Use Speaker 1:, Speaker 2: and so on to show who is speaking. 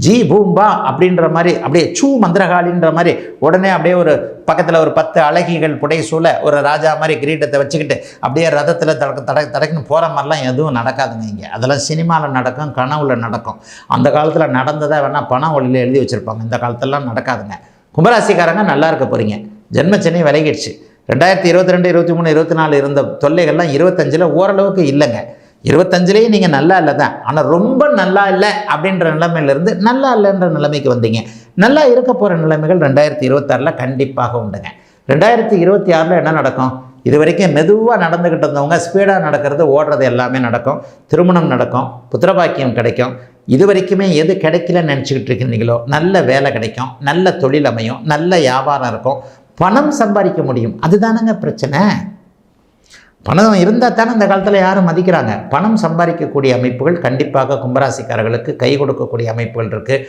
Speaker 1: G பூம்பா அப்படின்ற மாதிரி அப்படியே சூ மந்திரகாளின்ற மாதிரி உடனே அப்படியே ஒரு பக்கத்தில் ஒரு 10 அழகிகள் புடைசூழ ஒரு ராஜா மாதிரி கிரீடத்தை வச்சுக்கிட்டு அப்படியே ரதத்தில் தடக்குன்னு போகிற மாதிரிலாம் எதுவும் நடக்காதுங்க. இங்கே அதெல்லாம் சினிமாவில் நடக்கும், கனவுல நடக்கும். அந்த காலத்தில் நடந்ததை வேணால் பண ஒளியில் எழுதி வச்சுருப்பாங்க. இந்த காலத்திலலாம் நடக்காதுங்க. கும்பராசிக்காரங்க நல்லா இருக்க போகிறீங்க. ஜென்மச்சனி விலகிடுச்சு. 2022, 23, 24 இருந்த தொல்லைகள்லாம் 25ல் ஓரளவுக்கு இல்லைங்க. 25லேயும் நீங்கள் நல்லா இல்லை தான், ஆனால் ரொம்ப நல்லா இல்லை அப்படின்ற நிலைமையிலேருந்து நல்லா இல்லைன்ற நிலைமைக்கு வந்தீங்க. நல்லா இருக்க போகிற நிலைமைகள் 2026ல் கண்டிப்பாக உண்டுங்க. 2026ல் என்ன நடக்கும்? இது வரைக்கும் மெதுவாக நடந்துக்கிட்டு இருந்தவங்க ஸ்பீடாக நடக்கிறது, ஓடுறது எல்லாமே நடக்கும். திருமணம் நடக்கும், புத்திரபாக்கியம் கிடைக்கும். இது வரைக்குமே எது கிடைக்கலன்னு நினச்சிக்கிட்டு இருக்கிறீங்களோ நல்ல வேலை கிடைக்கும், நல்ல தொழில் அமையும், நல்ல வியாபாரம் இருக்கும், பணம் சம்பாதிக்க முடியும். அதுதானங்க பிரச்சனை. பணம் இருந்தால் தானே இந்த காலத்தில் யாரும் மதிக்கிறாங்க. பணம் சம்பாதிக்கக்கூடிய அமைப்புகள் கண்டிப்பாக கும்பராசிக்காரர்களுக்கு கை கொடுக்கக்கூடிய அமைப்புகள் இருக்குது.